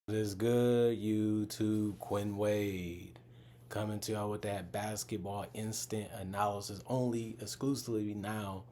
It is good, YouTube. Quinn Wade coming to y'all with that basketball instant analysis only exclusively now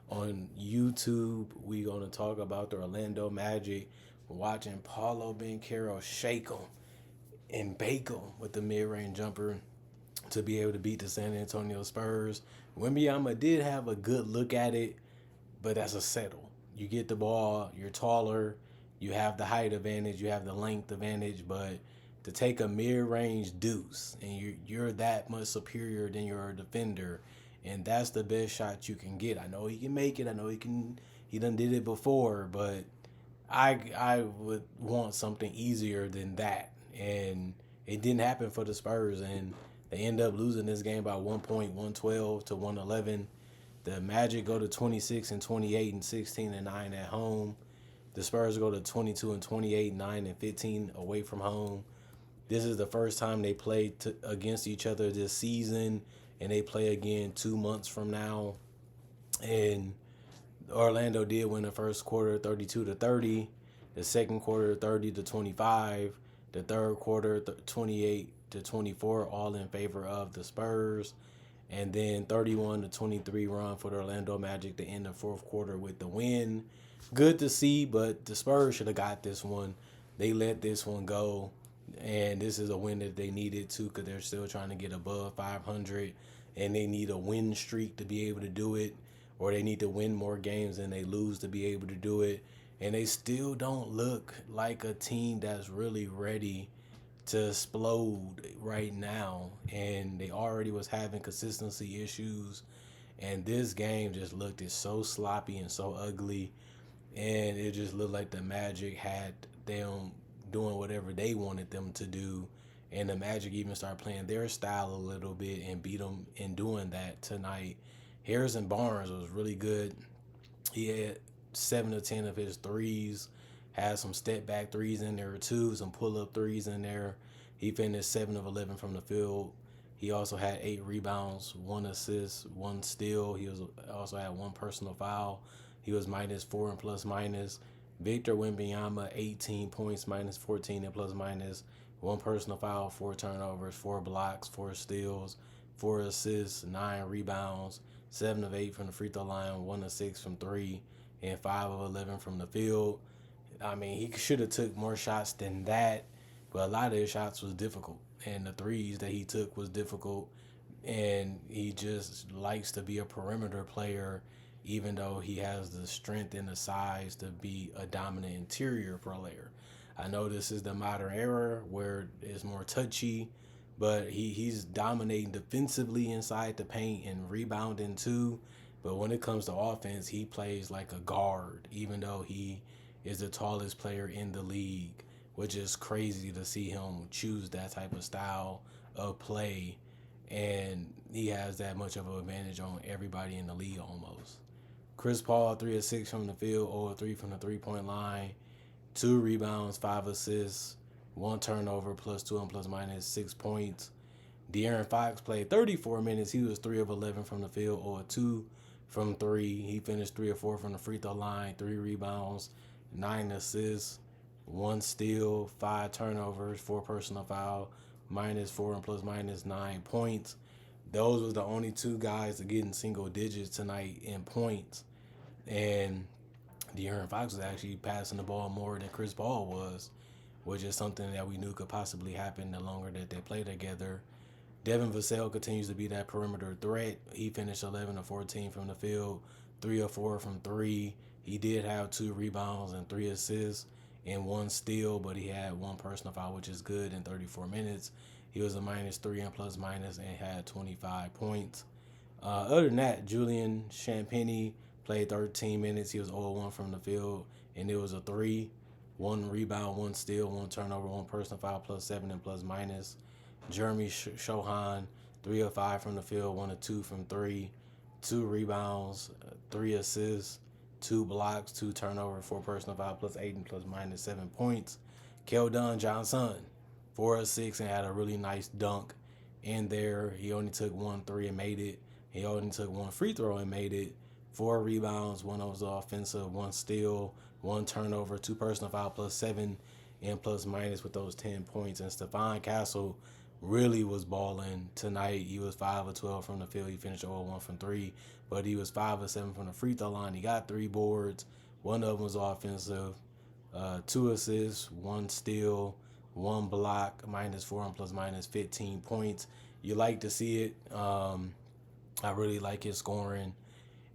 on YouTube. We gonna talk about the Orlando Magic watching Paulo Banchero shake them and bake them with the mid-range jumper to be able to beat the San Antonio Spurs. Wembanyama did have a good look at it, but that's a settle. You get the ball, you're taller, you have the height advantage, you have the length advantage, but to take a mid-range deuce and you're that much superior than your defender, and that's the best shot you can get. I know he can make it. I know he done did it before, but I would want something easier than that, and it didn't happen for the Spurs, and they end up losing this game by 1 point, 112 to 111. The Magic go to 26 and 28 and 16 and 9 at home. The Spurs go to 22 and 28, 9 and 15 away from home. This is the first time they played against each other this season, and they play again 2 months from now. And Orlando did win the first quarter 32 to 30, the second quarter 30 to 25, the third quarter 28 to 24, all in favor of the Spurs. And then 31 to 23 run for the Orlando Magic to end the fourth quarter with the win. Good to see, but the Spurs should have got this one. They let this one go, and this is a win that they needed to because they're still trying to get above 500, and they need a win streak to be able to do it, or they need to win more games than they lose to be able to do it. And they still don't look like a team that's really ready to explode right now, and they already was having consistency issues, and this game just looked so sloppy and so ugly, and it just looked like the Magic had them doing whatever they wanted them to do, and the Magic even started playing their style a little bit and beat them in doing that tonight. Harrison Barnes was really good. He had 7 of 10 of his threes, had some step back threes in there too, some pull up threes in there. He finished 7 of 11 from the field. He also had 8 rebounds, 1 assist, 1 steal. He was also had 1 personal foul. He was -4 and plus minus. Victor Wembanyama 18 points, -14 and plus minus. 1 personal foul, 4 turnovers, 4 blocks, 4 steals, 4 assists, 9 rebounds, 7 of 8 from the free throw line, 1 of 6 from three, and 5 of 11 from the field. I mean, he should have took more shots than that, but a lot of his shots was difficult, and the threes that he took was difficult. And he just likes to be a perimeter player, even though he has the strength and the size to be a dominant interior player. I know this is the modern era where it's more touchy, but he's dominating defensively inside the paint and rebounding too. But when it comes to offense, he plays like a guard, even though he is the tallest player in the league, which is crazy to see him choose that type of style of play. And he has that much of an advantage on everybody in the league almost. Chris Paul, 3 of 6 from the field, 0 of 3 from the 3 point line, 2 rebounds, 5 assists, 1 turnover, +2 and plus minus 6 points. De'Aaron Fox played 34 minutes. He was 3 of 11 from the field, 0 of 2 from three. He finished 3 of 4 from the free throw line, 3 rebounds, 9 assists, 1 steal, 5 turnovers, 4 personal foul, -4 and plus minus 9 points. Those was the only two guys to get in single digits tonight in points. And De'Aaron Fox was actually passing the ball more than Chris Paul was, which is something that we knew could possibly happen the longer that they play together. Devin Vassell continues to be that perimeter threat. He finished 11 of 14 from the field, 3 of 4 from three. He did have 2 rebounds and 3 assists and 1 steal, but he had 1 personal foul, which is good in 34 minutes. He was a -3 and plus minus and had 25 points. Other than that, Julian Champagnie played 13 minutes. He was 0-1 from the field, and it was a 1 rebound, 1 steal, 1 turnover, 1 personal foul, +7 and plus minus. Jeremy Shohan, 3 of 5 from the field, 1 of 2 from three, 2 rebounds, 3 assists, 2 blocks, 2 turnovers, 4 personal foul, +8 and plus minus 7 points. Keldon Johnson, 4 of 6 and had a really nice dunk in there. He only took 1 3 and made it. He only took 1 free throw and made it. 4 rebounds, 1 was offensive, 1 steal, 1 turnover, 2 personal foul, +7 and plus minus with those 10 points. And Stephon Castle really was balling tonight. He was 5 of 12 from the field. He finished 0 1 from 3, but he was 5 of 7 from the free throw line. He got 3 boards. One of them was offensive. 2 assists, 1 steal, 1 block, -4 and plus minus 15 points. You like to see it. I really like his scoring,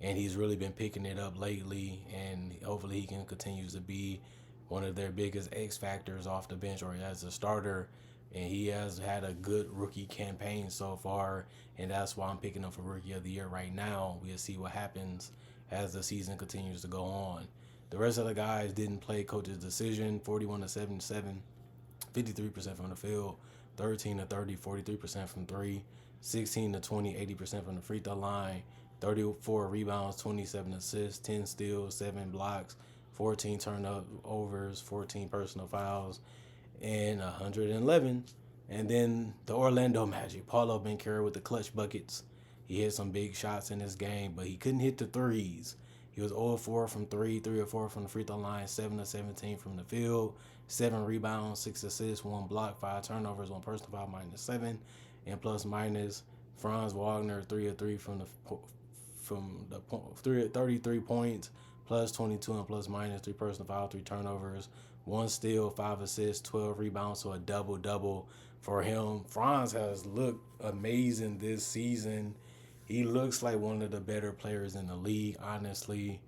and he's really been picking it up lately, and hopefully he can continue to be one of their biggest X factors off the bench or as a starter. And he has had a good rookie campaign so far, and that's why I'm picking him for Rookie of the Year right now. We'll see what happens as the season continues to go on. The rest of the guys didn't play coach's decision. 41 to 77, 53% from the field, 13 to 30, 43% from 3, 16 to 20, 80% from the free throw line, 34 rebounds, 27 assists, 10 steals, 7 blocks, 14 turnovers, 14 personal fouls, and 111. And then the Orlando Magic, Paulo Banchero with the clutch buckets. He hit some big shots in this game, but he couldn't hit the threes. He was 0 4 from 3, 3 or 4 from the free throw line, 7 of 17 from the field, 7 rebounds, 6 assists, 1 block, 5 turnovers, 1 personal foul, -7, and plus minus. Franz Wagner 3 of 3 from the 33 points, plus 22 and plus minus, 3 personal foul, 3 turnovers, 1 steal, 5 assists, 12 rebounds, so a double-double for him. Franz has looked amazing this season. He looks like one of the better players in the league, honestly,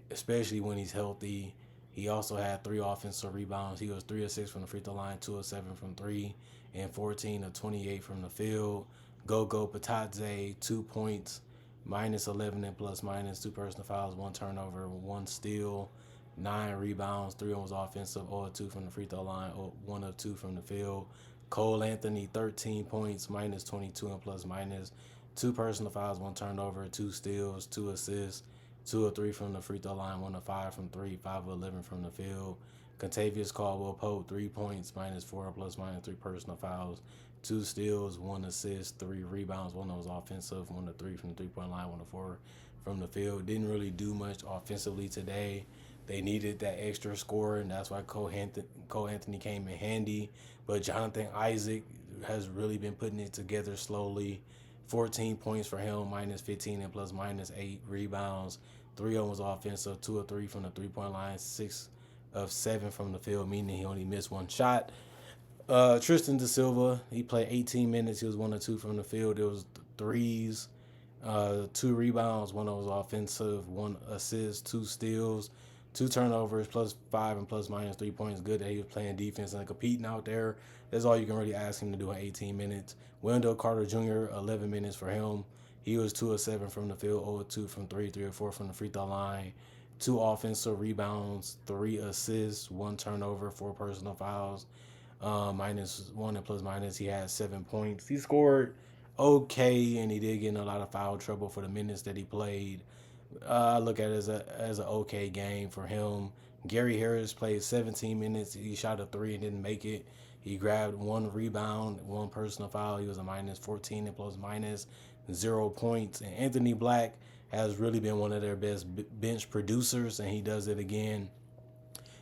especially when he's healthy. He also had 3 offensive rebounds. He was 3 of 6 from the free throw line, 2 of 7 from 3, and 14 of 28 from the field. Gogo Patadze, 2 points, -11 and plus minus, 2 personal fouls, 1 turnover, 1 steal, 9 rebounds, 3 was offensive, 0 of 2 from the free throw line, 1 of 2 from the field. Cole Anthony, 13 points, -22 and plus minus, 2 personal fouls, 1 turnover, 2 steals, 2 assists, 2 of 3 from the free throw line, 1 of 5 from 3, 5 of 11 from the field. Contavious Caldwell Pope, 3 points, -4 plus minus, 3 personal fouls, 2 steals, 1 assist, 3 rebounds. 1 that was offensive, 1 of 3 from the 3-point line, 1 of 4 from the field. Didn't really do much offensively today. They needed that extra score, and that's why Cole Anthony came in handy. But Jonathan Isaac has really been putting it together slowly. 14 points for him, -15 and plus minus 8 rebounds. 3 of them was offensive, 2 of 3 from the 3-point line, 6 of 7 from the field, meaning he only missed 1 shot. Tristan Da Silva, he played 18 minutes. He was 1 of 2 from the field. It was threes, 2 rebounds, 1 of was offensive, 1 assist, 2 steals, 2 turnovers, plus 5 and plus minus 3 points. Good that he was playing defense and competing out there. That's all you can really ask him to do in 18 minutes. Wendell Carter Jr., 11 minutes for him. He was 2 of 7 from the field, 0 of 2 from 3, 3 of 4 from the free throw line. 2 offensive rebounds, 3 assists, 1 turnover, 4 personal fouls. -1 and plus minus, he had 7 points. He scored okay, and he did get in a lot of foul trouble for the minutes that he played. I look at it as an okay game for him. Gary Harris played 17 minutes. He shot a 3 and didn't make it. He grabbed 1 rebound, 1 personal foul. He was a -14 and plus minus, 0 points. And Anthony Black has really been one of their best bench producers, and he does it again.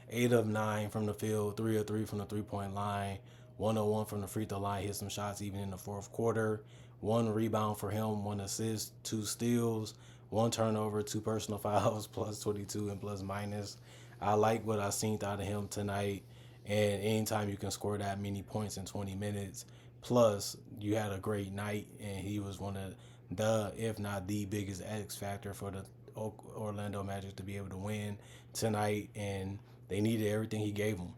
8 of 9 from the field, 3 of 3 from the 3-point line, 1 of 1 from the free throw line, hit some shots even in the fourth quarter. 1 rebound for him, 1 assist, 2 steals, 1 turnover, 2 personal fouls, plus 22 and plus minus. I like what I seen out of him tonight, and anytime you can score that many points in 20 minutes, plus you had a great night, and he was one of the, if not the biggest X factor for the Orlando Magic to be able to win tonight, and they needed everything he gave them.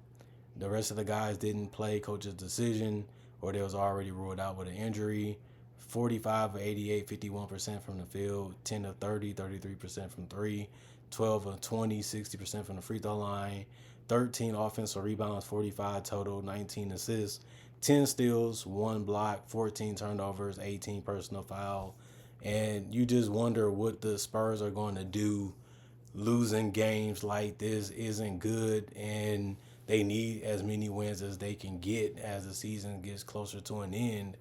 The rest of the guys didn't play coach's decision, or they was already ruled out with an injury. 45 of 88, 51% from the field, 10 of 30, 33% from 3, 12 of 20, 60% from the free throw line, 13 offensive rebounds, 45 total, 19 assists, 10 steals, 1 block, 14 turnovers, 18 personal foul. And you just wonder what the Spurs are going to do. Losing games like this isn't good, and they need as many wins as they can get as the season gets closer to an end.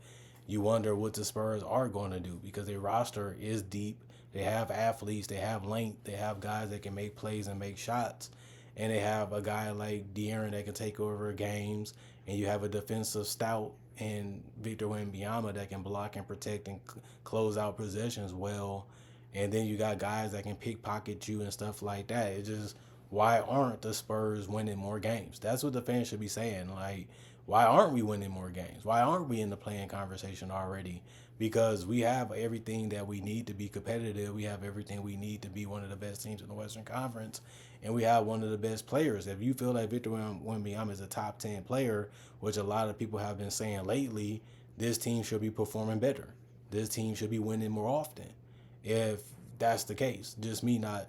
You wonder what the Spurs are going to do, because their roster is deep. They have athletes, they have length, they have guys that can make plays and make shots. and they have a guy like De'Aaron that can take over games, and you have a defensive stout and Victor Wembanyama that can block and protect and close out possessions well, and then you got guys that can pickpocket you and stuff like that. It's just, why aren't the Spurs winning more games? That's what the fans should be saying. Like, why aren't we winning more games? Why aren't we in the playing conversation already? Because we have everything that we need to be competitive. We have everything we need to be one of the best teams in the Western Conference, and we have one of the best players. If you feel like Victor Wembanyama is a top 10 player, which a lot of people have been saying lately, this team should be performing better. This team should be winning more often. If that's the case, just me not,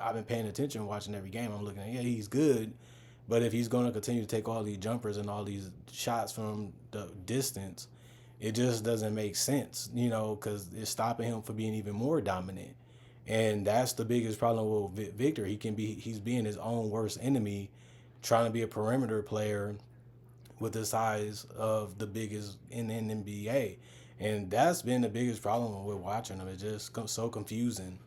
I've been paying attention, watching every game. I'm looking at, yeah, he's good, but if he's going to continue to take all these jumpers and all these shots from the distance, it just doesn't make sense, because it's stopping him from being even more dominant. And that's the biggest problem with Victor. He's being his own worst enemy, trying to be a perimeter player with the size of the biggest in the NBA. And that's been the biggest problem with watching him. It's just so confusing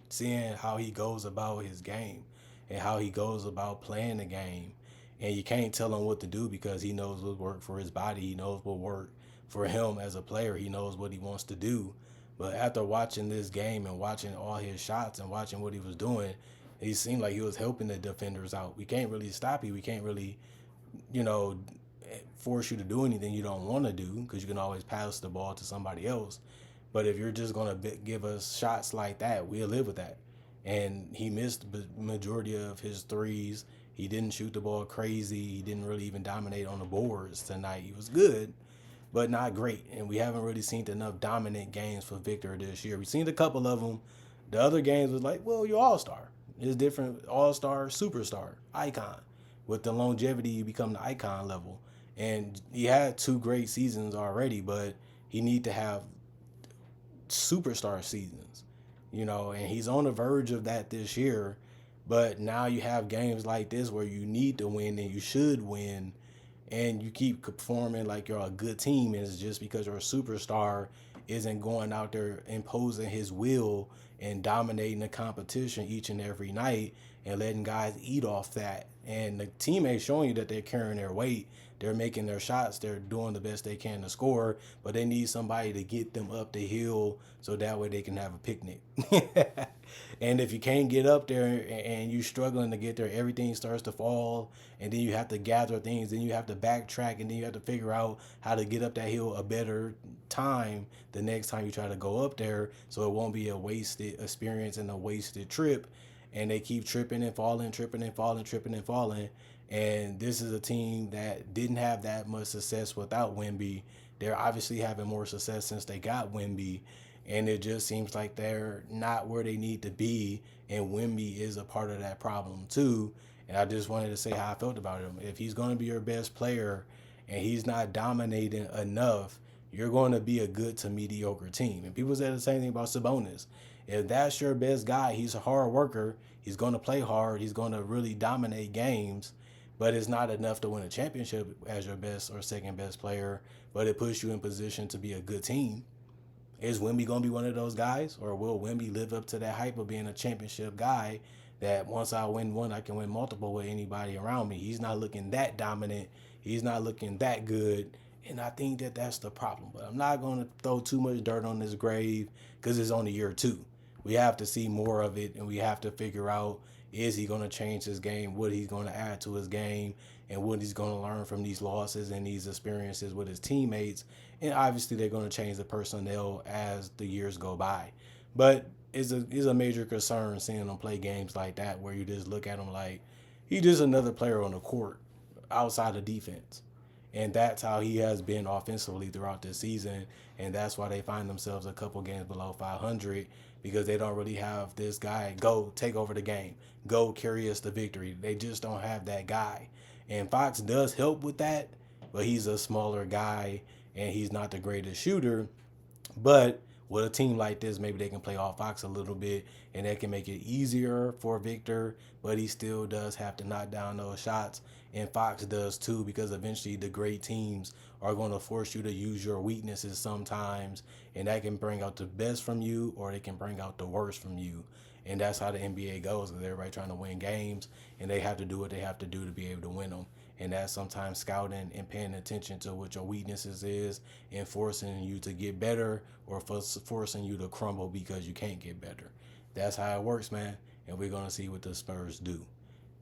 seeing how he goes about his game and how he goes about playing the game. And you can't tell him what to do because he knows what worked for his body. He knows what worked for him as a player. He knows what he wants to do. But after watching this game and watching all his shots and watching what he was doing, he seemed like he was helping the defenders out. We can't really stop you. We can't really, you know, force you to do anything you don't want to do because you can always pass the ball to somebody else. But if you're just going to give us shots like that, we'll live with that. And he missed the majority of his threes. He didn't shoot the ball crazy. He didn't really even dominate on the boards tonight. He was good, but not great. And we haven't really seen enough dominant games for Victor this year. We've seen a couple of them. The other games was like, well, you're all-star. It's different, all-star, superstar, icon. With the longevity, you become the icon level. And he had 2 great seasons already, but he need to have superstar seasons, and he's on the verge of that this year. But now you have games like this where you need to win and you should win, and you keep performing like you're a good team, and it's just because you're a superstar isn't going out there imposing his will and dominating the competition each and every night and letting guys eat off that. And the teammates showing you that they're carrying their weight. They're making their shots. They're doing the best they can to score, but they need somebody to get them up the hill so that way they can have a picnic. And if you can't get up there and you're struggling to get there, everything starts to fall, and then you have to gather things, then you have to backtrack, and then you have to figure out how to get up that hill a better time the next time you try to go up there so it won't be a wasted experience and a wasted trip. And they keep tripping and falling, tripping and falling, tripping and falling. And this is a team that didn't have that much success without Wemby. They're obviously having more success since they got Wemby. And it just seems like they're not where they need to be. And Wemby is a part of that problem too. And I just wanted to say how I felt about him. If he's going to be your best player and he's not dominating enough, you're going to be a good to mediocre team. And people say the same thing about Sabonis. If that's your best guy, he's a hard worker. He's going to play hard. He's going to really dominate games. But it's not enough to win a championship as your best or second best player. But it puts you in position to be a good team. Is Wemby going to be one of those guys? Or will Wemby live up to that hype of being a championship guy that once I win one, I can win multiple with anybody around me? He's not looking that dominant. He's not looking that good. And I think that that's the problem. But I'm not going to throw too much dirt on this grave because it's only year 2. We have to see more of it, and we have to figure out, is he going to change his game, what he's going to add to his game, and what he's going to learn from these losses and these experiences with his teammates. And obviously they're going to change the personnel as the years go by. But it's a major concern seeing him play games like that where you just look at him like he's just another player on the court outside of defense. And that's how he has been offensively throughout this season. And that's why they find themselves a couple games below 500 because they don't really have this guy go take over the game, go carry us to victory. They just don't have that guy. And Fox does help with that, but he's a smaller guy and he's not the greatest shooter. But with a team like this, maybe they can play off Fox a little bit and that can make it easier for Victor, but he still does have to knock down those shots. And Fox does too, because eventually the great teams are going to force you to use your weaknesses sometimes, and that can bring out the best from you or they can bring out the worst from you. And that's how the NBA goes, because everybody trying to win games, and they have to do what they have to do to be able to win them. And that's sometimes scouting and paying attention to what your weaknesses is, and forcing you to get better, or forcing you to crumble because you can't get better. That's how it works, man. And we're gonna see what the Spurs do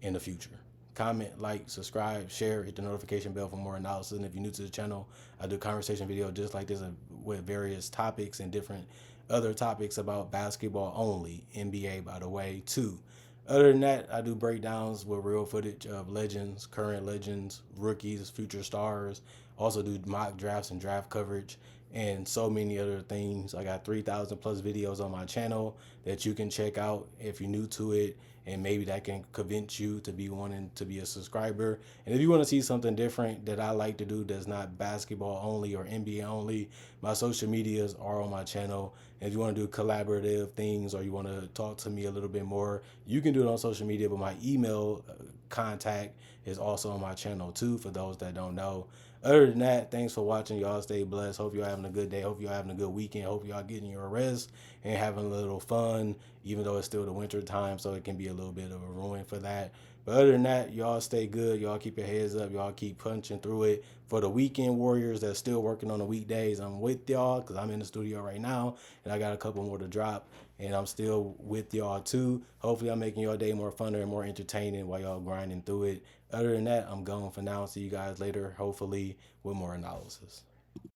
in the future. Comment, like, subscribe, share, hit the notification bell for more analysis. And if you're new to the channel, I do conversation video just like this with various topics and different other topics about basketball only, NBA by the way, too. Other than that, I do breakdowns with real footage of legends, current legends, rookies, future stars. Also do mock drafts and draft coverage and so many other things. I got 3,000 plus videos on my channel that you can check out if you're new to it, and maybe that can convince you to be wanting to be a subscriber. And if you want to see something different that I like to do that's not basketball only or NBA only, my social medias are on my channel. And if you want to do collaborative things, or you want to talk to me a little bit more, you can do it on social media, but my email contact is also on my channel too, for those that don't know. Other than that, thanks for watching. Y'all stay blessed. Hope y'all having a good day. Hope y'all having a good weekend. Hope y'all getting your rest and having a little fun, even though it's still the winter time, so it can be a little bit of a ruin for that. But other than that, y'all stay good. Y'all keep your heads up. Y'all keep punching through it. For the weekend warriors that's still working on the weekdays, I'm with y'all, because I'm in the studio right now and I got a couple more to drop. And I'm still with y'all too. Hopefully I'm making your day more funner and more entertaining while y'all grinding through it. Other than that, I'm going for now. See you guys later, hopefully with more analysis.